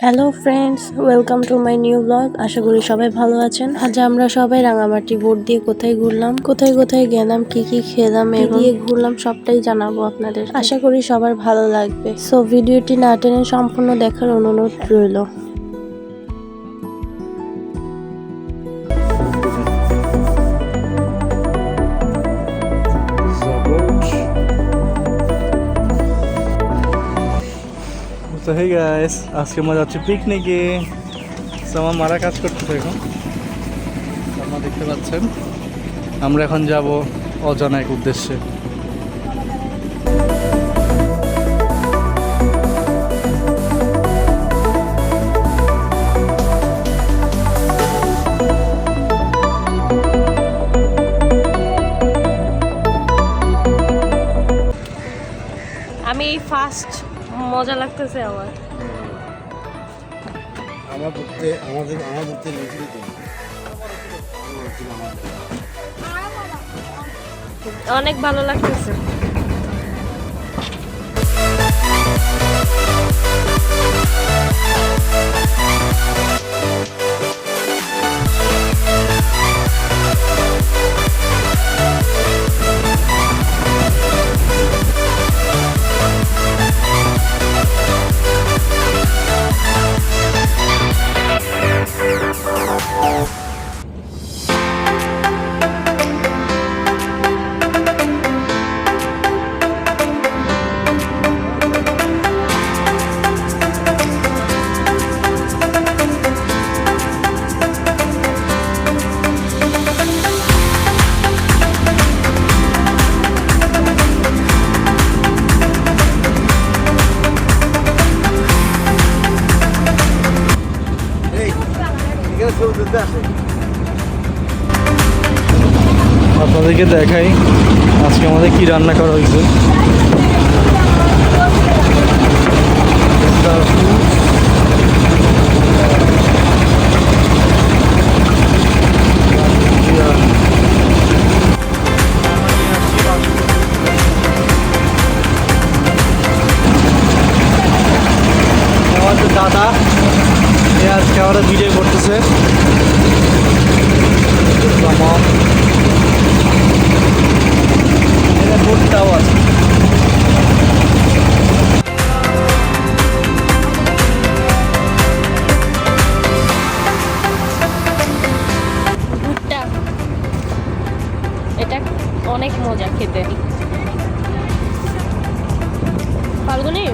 Hello friends, welcome to my new blog. আশা করি সবাই ভালো আছেন। আজ আমরা সবাই রাঙামাটি বোট দিয়ে কোথায় ঘুরলাম, কোথায় কোথায় গেলাম, কি কি খেলাম, দিয়ে ঘুরলাম সবটাই জানাবো আপনাদের। আশা করি সবার ভালো লাগবে। সো ভিডিওটি না টেনে সম্পূর্ণ দেখার অনুরোধ রইল। তো হে গাইস, আজকে আমরা যাচ্ছি পিকনিকে। আমার মারা কাজ করতেছে এখন, আপনারা দেখতে পাচ্ছেন। আমরা এখন যাব অজানা এক উদ্দেশ্যে। আমি এই ফার্স্ট, মজা লাগতেছে আমার। অনেক ভালো লাগতেছে। আপনাদেরকে দেখাই আজকে আমাদের কি রান্না করা হয়েছে। আমাদের দাদা আজকে আমরা ভিডিও করতেছে। ভুট্টাও আছে। ভুট্টা এটা অনেক মজা খেতে। ফাল্গুনি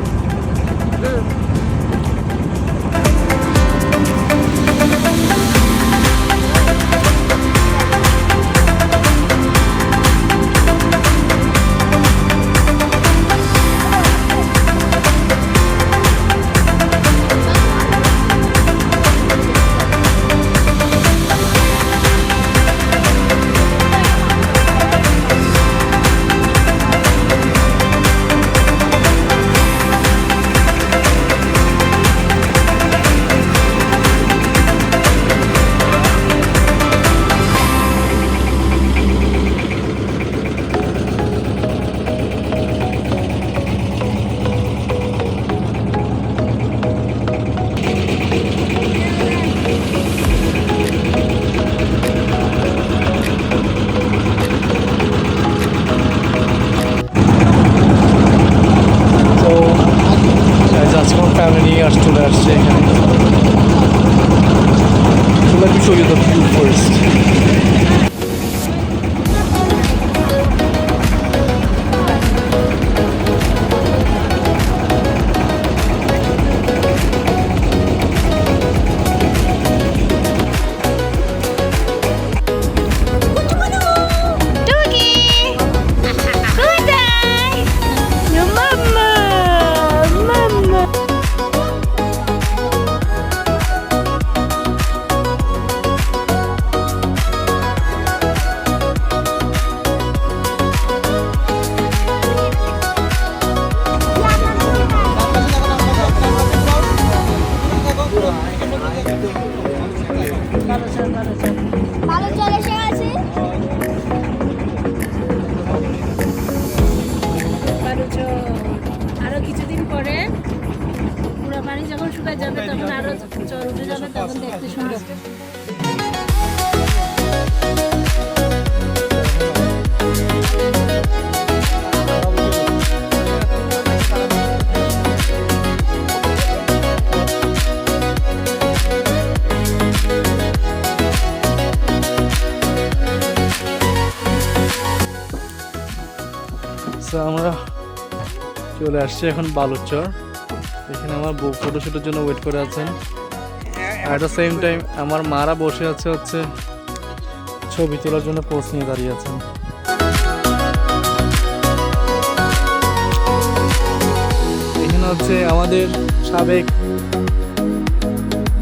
ফ্যামিলি নিয়ে চলে আসছে এখানে। Let me show you the view first. আরো চর উঠে যাবে তখন দেখতে সুন্দর। So, আমরা চলে আসছি এখন বালুচর। এখানে আমার বউ ফটোশুটের জন্য ওয়েট করে আছেন। অ্যাট দ্য সেম টাইম আমার মারা বসে আছে হচ্ছে ছবি তোলার জন্য পোজ নিয়ে দাঁড়িয়ে আছেন। এখানে হচ্ছে আমাদের সাবেক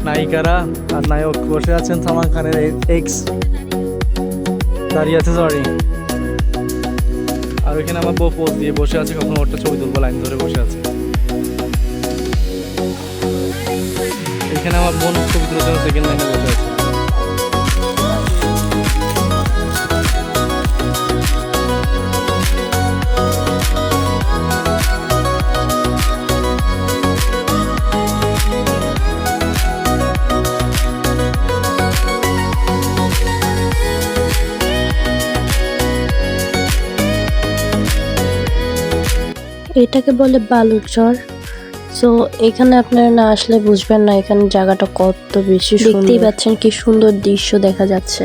নায়িকারা আর নায়ক বসে আছেন। সালমান খানের এক্স দাঁড়িয়ে আছে, সরি। আর ওইখানে আমার বউ পোজ দিয়ে বসে আছে, কখনো ওটা ছবি তুলবো লাইন ধরে বসে আছে। এখানে আমার বোন ছবি তোলার জন্য সেকেন্ড লাইনে বসে আছে। এটাকে বলে বালুচর। সো এখানে আপনারা না আসলে বুঝবেন না এখানে জায়গাটা কত বেশি সুন্দর। দেখতেই পাচ্ছেন কি সুন্দর দৃশ্য দেখা যাচ্ছে।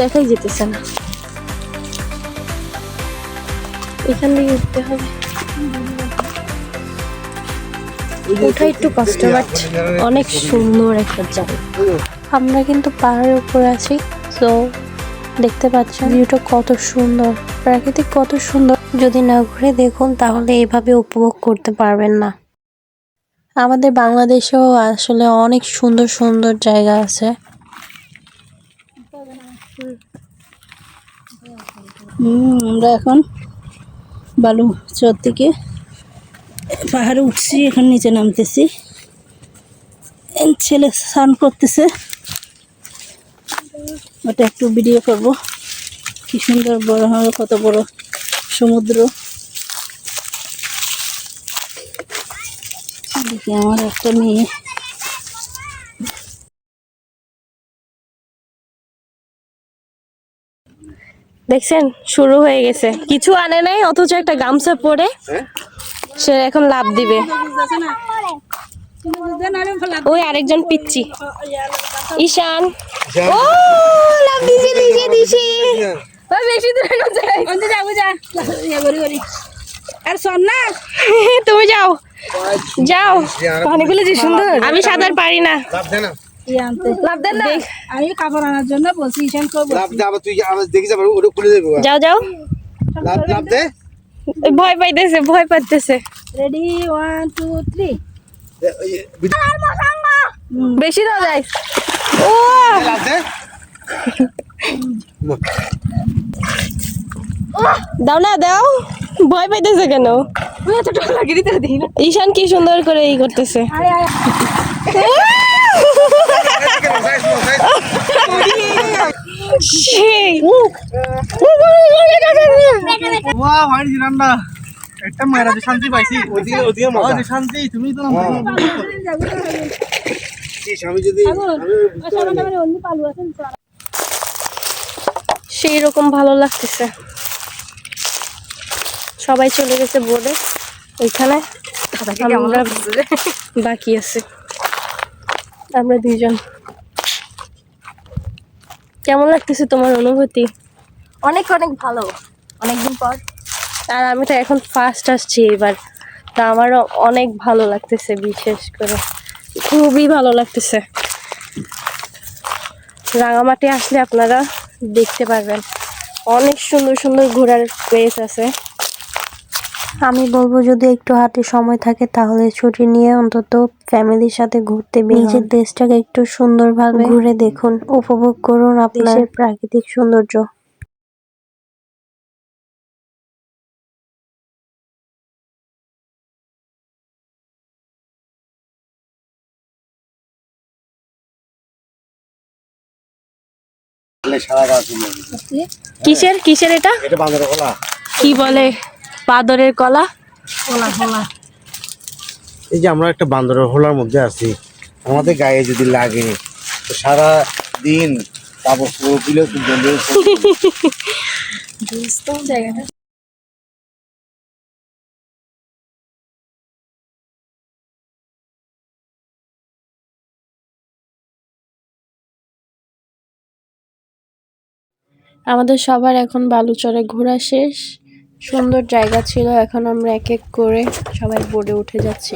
দেখাই যেতেছে না, এখান থেকে উঠতে হবে। ওঠা একটু কষ্ট, বাট অনেক সুন্দর একটা জায়গা। আমরা কিন্তু পাহাড়ের উপরে আছি, তো দেখতে পাচ্ছেন ভিউটা কত সুন্দর, প্রাকৃতিক কত সুন্দর। যদি না ঘুরে দেখুন তাহলে এভাবে উপভোগ করতে পারবেন না। আমাদের বাংলাদেশেও আসলে অনেক সুন্দর সুন্দর জায়গা আছে। আমরা এখন বালুচর থেকে পাহাড়ে উঠছি, এখন নিচে নামতেছি। ছেলে স্নান করতেছে, ওটা একটু ভিডিও করব। কি সুন্দর বড় কত বড় সমুদ্র। দেখি আমার একটা মেয়ে দেখছেন শুরু হয়ে গেছে, কিছু আনে নাই অথচ একটা গামছা পরে সে এখন লাভ দিবে। ওই আরেকজন পিচ্ছি ঈশান, ও লাভ দিছে দিছে দিছে। ওই বেশি দূরে না যাই, আর শোন না, তুমি যাও যাও, পানিগুলো যে সুন্দর। আমি সাঁতার পারি না, লাভ দেন না। আমি কাপড় আনার জন্য বলছি, ঈশান যাও যাও, লাভ দে। ভয় পাইতেছে ভয় পাইতেছে। রেডি 1 2 3। বেশি দাও যাই। ও দাও না দাও, ভয় পাইতেছে কেন? ঈশান কি সুন্দর করে ই করতেছে। একটা মায়েরা শান্তি পাইছি, শান্তি তুমি তো সেই রকম ভালো লাগতেছে। সবাই চলে গেছে বোর্ডে, ওইখানে আমরা বাকি আছে, আমরা দুইজন। কেমন লাগতেছে তোমার অনুভূতি? অনেক অনেক ভালো, অনেকদিন পর। আর আমি তো এখন ফার্স্ট আসছি এবার, তা আমারও অনেক ভালো লাগতেছে, বিশেষ করে খুবই ভালো লাগতেছে। রাঙামাটি আসলে আপনারা দেখতে পারবেন অনেক সুন্দর সুন্দর ঘোরার প্লেস আছে। আমি বলবো যদি একটু হাতে সময় থাকে তাহলে ছুটি নিয়ে অন্তত ফ্যামিলির সাথে ঘুরতে বের হন। নিজের দেশটাকে একটু সুন্দরভাবে ঘুরে দেখুন, উপভোগ করুন আপনার দেশের প্রাকৃতিক সৌন্দর্য। কিসের কিসের এটা এটা বাঁদরের কলা। কি বলে? বাদরের কলা। হোলা হোলা। এই যে আমরা একটা বান্দরের হোলার মধ্যে আছি, আমাদের গায়ে যদি লাগে তো সারা দিন কাপড় দিলেও জায়গাটা আমাদের সবার এখন বালুচরে ঘোরা শেষ। সুন্দর জায়গা ছিল, এখন আমরা এক এক করে সবাই বোর্ডে উঠে যাচ্ছি।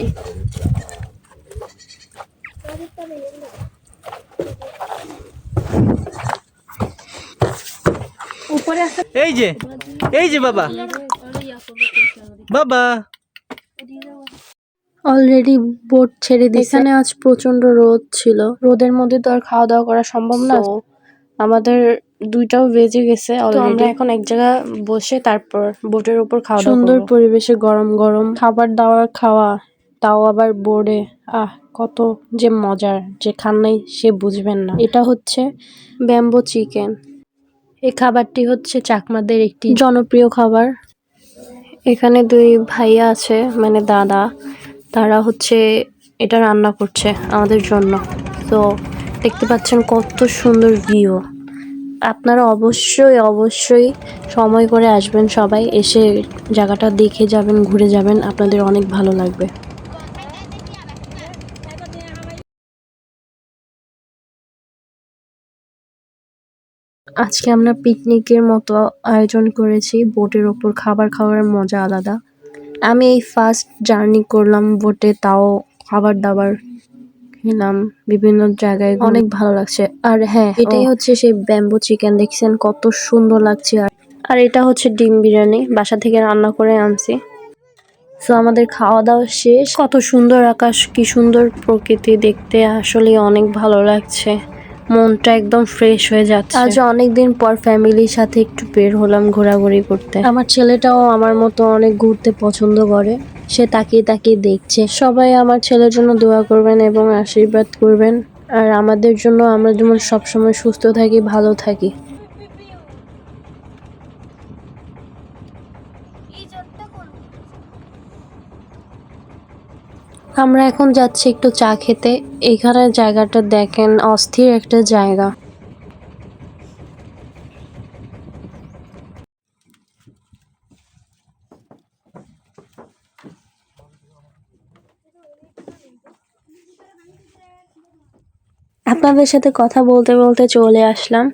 এই যে বাবা, বাবা অলরেডি বোট ছেড়ে দিয়েছে। এখানে আজ প্রচন্ড রোদ ছিল, রোদের মধ্যে তো আর খাওয়া দাওয়া করা সম্ভব না। তো আমাদের 2টাও বেজে গেছে অলরেডি। আমরা এখন এক জায়গায় বসে তারপর বোটের উপর খাওয়া দাওয়া সুন্দর পরিবেশে গরম গরম খাবার দাবার খাওয়া, তাও আবার বোর্ডে। কত যে মজার, যে খান নাই সে বুঝবেন না। এটা হচ্ছে ব্যাম্বো চিকেন। এই খাবারটি হচ্ছে চাকমাদের একটি জনপ্রিয় খাবার। এখানে 2 ভাইয়া আছে, মানে দাদা, তারা হচ্ছে এটা রান্না করছে আমাদের জন্য। তো দেখতে পাচ্ছেন কত সুন্দর ভিউ। আপনারা অবশ্যই অবশ্যই সময় করে আসবেন, সবাই এসে জায়গাটা দেখে যাবেন, ঘুরে যাবেন, আপনাদের অনেক ভালো লাগবে। আজকে আমরা পিকনিকের মতো আয়োজন করেছি, বোটের ওপর খাবার খাওয়ার মজা আলাদা। আমি এই ফার্স্ট জার্নি করলাম বোটে, তাও খাবার দাবার খেলাম বিভিন্ন জায়গায়, অনেক ভালো লাগছে। আর হ্যাঁ, এটাই হচ্ছে সেই ব্যাম্বো চিকেন, দেখছেন কত সুন্দর লাগছে। আর এটা হচ্ছে ডিম বিরিয়ানি, বাসা থেকে রান্না করে আনছি। তো আমাদের খাওয়া দাওয়া শেষ। কত সুন্দর আকাশ, কি সুন্দর প্রকৃতি দেখতে, আসলে অনেক ভালো লাগছে, মনটা একদম ফ্রেশ হয়ে যাচ্ছে। আজ অনেকদিন পর ফ্যামিলির সাথে একটু বের হলাম ঘোরাঘুরি করতে। আমার ছেলেটাও আমার মতো অনেক ঘুরতে পছন্দ করে, সে তাকিয়ে তাকিয়ে দেখছে। সবাই আমার ছেলের জন্য দোয়া করবেন এবং আশীর্বাদ করবেন, আর আমাদের জন্য, আমরা যেমন সবসময় সুস্থ থাকি, ভালো থাকি। আমরা এখন যাচ্ছি একটু চা খেতে। এখানে জায়গাটা দেখেন, অস্থির একটা জায়গা। আপনাদের সাথে কথা বলতে বলতে চলে আসলাম।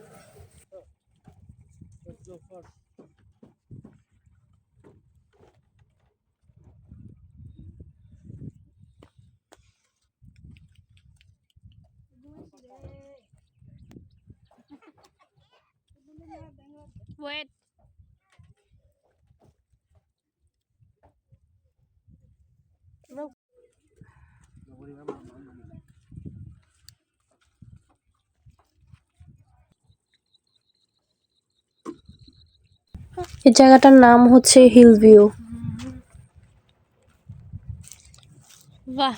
এই জায়গাটার নাম হচ্ছে হিল ভিউ। বাহ,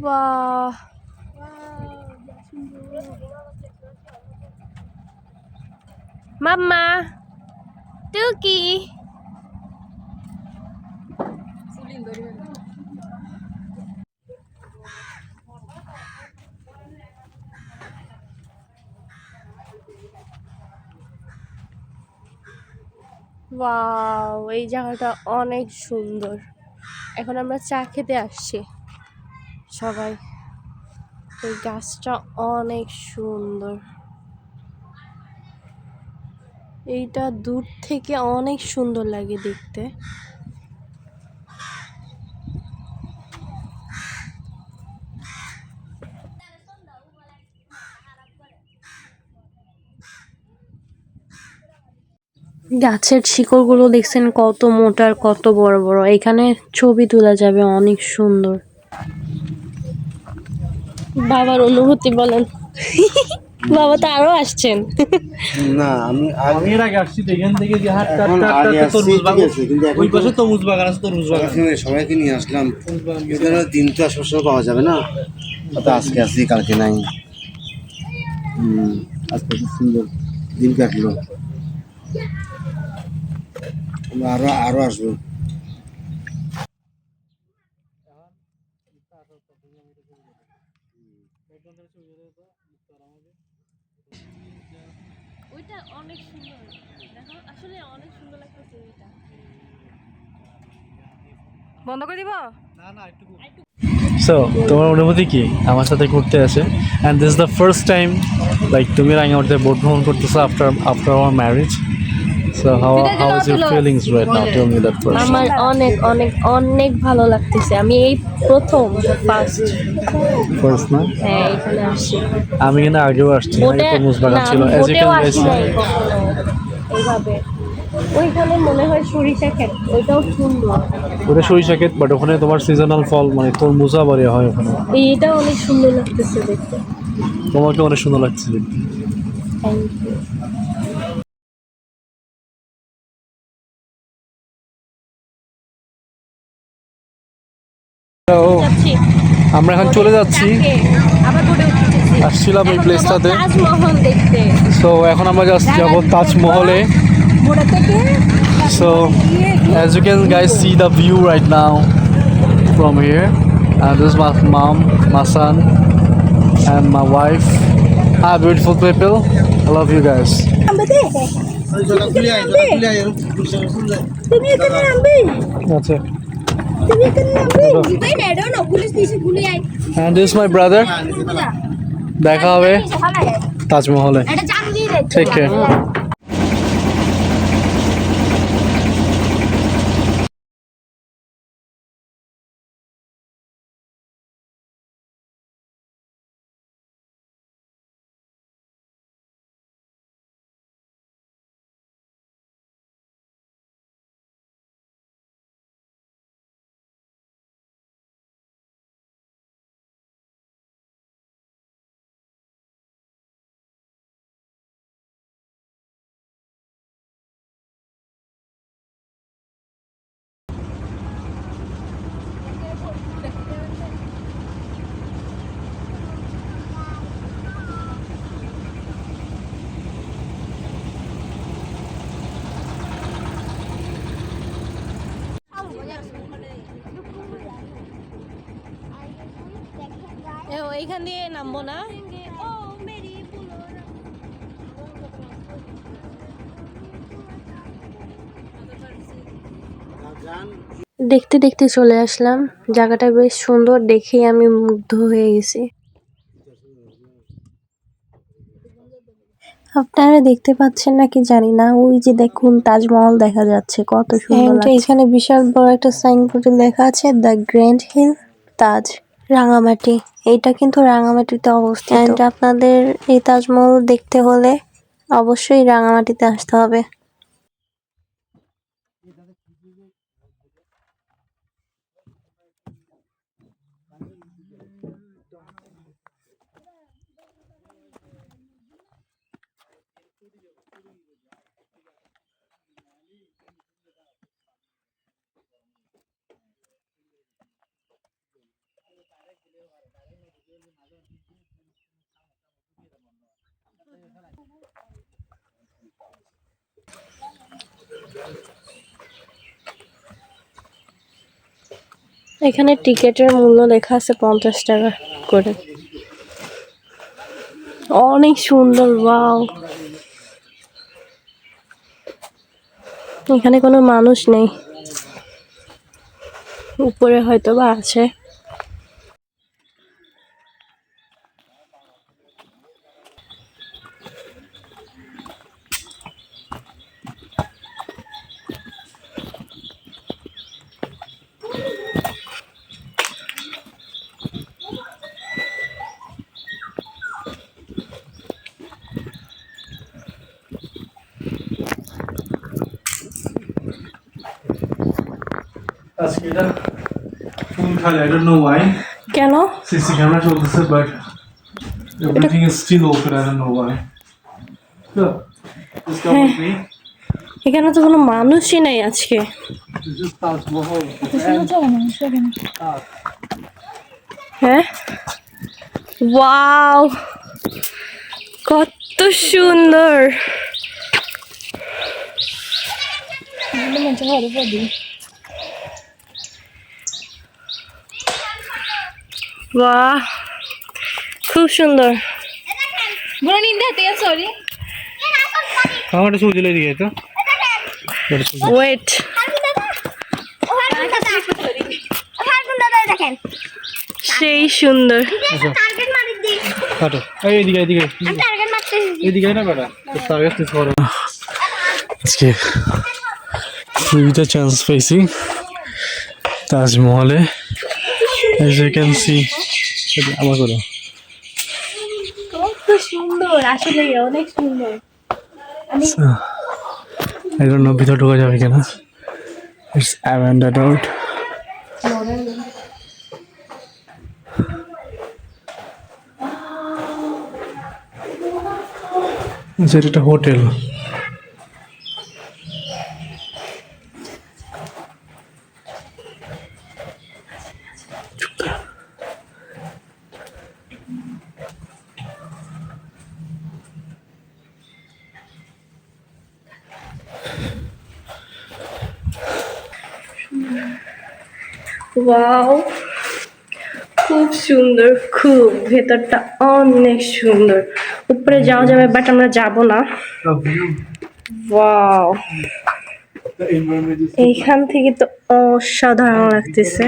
বাহ, মাম্মা টুকি। ওয়াও, এই জায়গাটা অনেক সুন্দর। এখন আমরা চা খেতে আসছি সবাই। এই গাছটা অনেক সুন্দর, এইটা দূর থেকে অনেক সুন্দর লাগে দেখতে। গাছের শিকড়গুলো দেখছেন কত মোটা আর কত বড় বড়। এখানে ছবি তোলা যাবে, অনেক সুন্দর। বাবার অনুভূতি বলেন। বাবা তো আরো আসছেন। না আমি আমি এর আগে আসছি তো, এখান থেকে যে হাট এখন আগে আসছি, তরমুজ ঠিক বাগান, আছে, কিন্তু এখন ওই তো- পাশে তরমুজ বাগান আছে, তরমুজ বাগান। এখানে সবাইকে নিয়ে আসলাম, এখানে দিন তো আর সবসময় পাওয়া যাবে না, তো আজকে আসছি কালকে নাই। আজকে খুব সুন্দর দিন কাটলো, আমরা আরো আরো আসবো। ওইটা অনেক সুন্দর, দেখো আসলে অনেক সুন্দর লাগতেছে এটা। বন্ধ করে দিব। সো তোমার অনুভূতি কি আমার সাথে ঘুরতে আসে? And this the first time like তুমি রাঙামাটিতে বোট ভ্রমণ করতেছো after our marriage. So how is your feelings right now? Tell me that first. আমার অনেক অনেক অনেক ভালো লাগতেছে। আমি এই প্রথম ফার্স্ট না? হ্যাঁ এখানে আসছি। আমি কিন্তু আগেও আসছি, আগে বোটে তরমুজ বাগান না, ছিল, আমি অ্যাজ ইউ বোটেও ক্যান আসি নাই কখনো এইভাবে। ওইখানে মনে হয় সরিষা ক্ষেত, ওইটাও সুন্দর। ওটা সরিষা ক্ষেত, বাট ওখানে তোমার সিজনাল ফল মানে তরমুজা বাড়ি হয় ওখানে। এইটা অনেক সুন্দর লাগতেছে দেখতে। তোমাকে অনেক সুন্দর লাগছে দেখতে। Thank you. যাচ্ছি। আমরা এখন চলে যাচ্ছি, কালকে আবার বোটে উঠতেছি। আসছিলাম এই এখন প্লেসটাতে। যাবো তাজমহল দেখতে। সো এখন আমরা জাস্ট যাবো তাজমহলে। বোটে থেকে So, as you can guys see the view right now from here, and this is my mom, my son, and my wife. Hi, beautiful people. I love you guys. তুমি এখানে নামবে, That's it. তুমি এখানে নামবে। And this is my brother. দেখা হবে তাজমহলে। Take care. এইখান দিয়ে নামবো না। দেখতে দেখতে চলে আসলাম, জায়গাটা বেশ সুন্দর, দেখেই আমি মুগ্ধ হয়ে গেছি। আপনারা দেখতে পাচ্ছেন নাকি জানি না, ওই যে দেখুন তাজমহল দেখা যাচ্ছে, কত সুন্দর লাগছে। এখানে বিশাল বড় একটা সাইনবোর্ডে লেখা আছে দ্য গ্র্যান্ড হিল তাজ রাঙামাটি। এইটা কিন্তু রাঙামাটিতে অবস্থিত। আপনাদের এই তাজমহল দেখতে হলে অবশ্যই রাঙামাটিতে আসতে হবে। এখানে টিকেটের মূল্য লেখা আছে 50 টাকা করে। অনেক সুন্দর, ওয়াও। এখানে কোনো মানুষ নেই, উপরে হয়তো বা আছে। আজকে এটা ফুল খালি, I don't know why. কেন? সিসি ক্যামেরা চলতেছে, but everything is still open, I don't know why. So, just come with me. এখানে তো কোনো মানুষই নাই আজকে। This is Taj Mahal. হ্যাঁ, ওয়াও, কত সুন্দর। বাহ, খুব সুন্দর। আমারটা সূর্য লেগে গেছে তো। ওয়েট, দেখেন সেই সুন্দর। কাটো, এইদিকে এইদিকে টার্গেট মারতেছি। এইদিকে না বেটা, তো টার্গেট তো করো। আজকে দুইটা চান্স পাইছি তাজমহলে, as you can see। আমার করো, কত সুন্দর, আসলে অনেক সুন্দর। I don't know ভিতরে ঢোকা যাবে কিনা। It's abandoned. এটা একটা হোটেল। ওয়াও, খুব সুন্দর, খুব ভেতরটা অনেক সুন্দর। উপরে যাওয়া যাবে, বাট আমরা যাব না। ওয়াও, The environment is এইখান থেকে তো অসাধারণ লাগতেছে।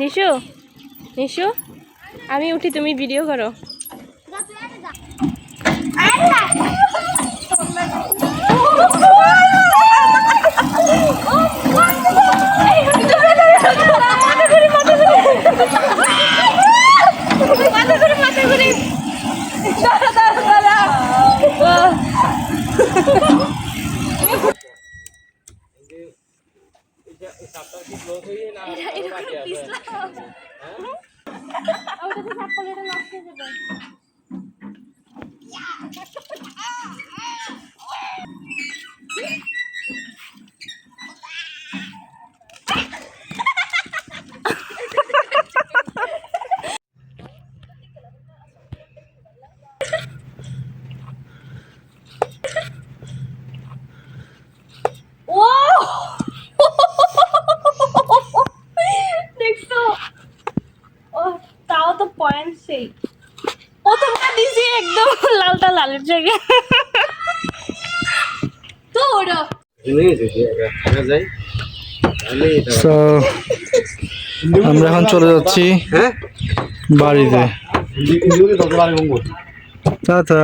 নিশু, নিশু, আমি উঠি, তুমি ভিডিও করো। দেখছো, ও তাও তো পয়েন্ট সেই প্রথমটা দিছি একদম লালটা লালের জায়গায়। তো ওরা So, আমরা এখন চলে যাচ্ছি বাড়িতে। টাটা।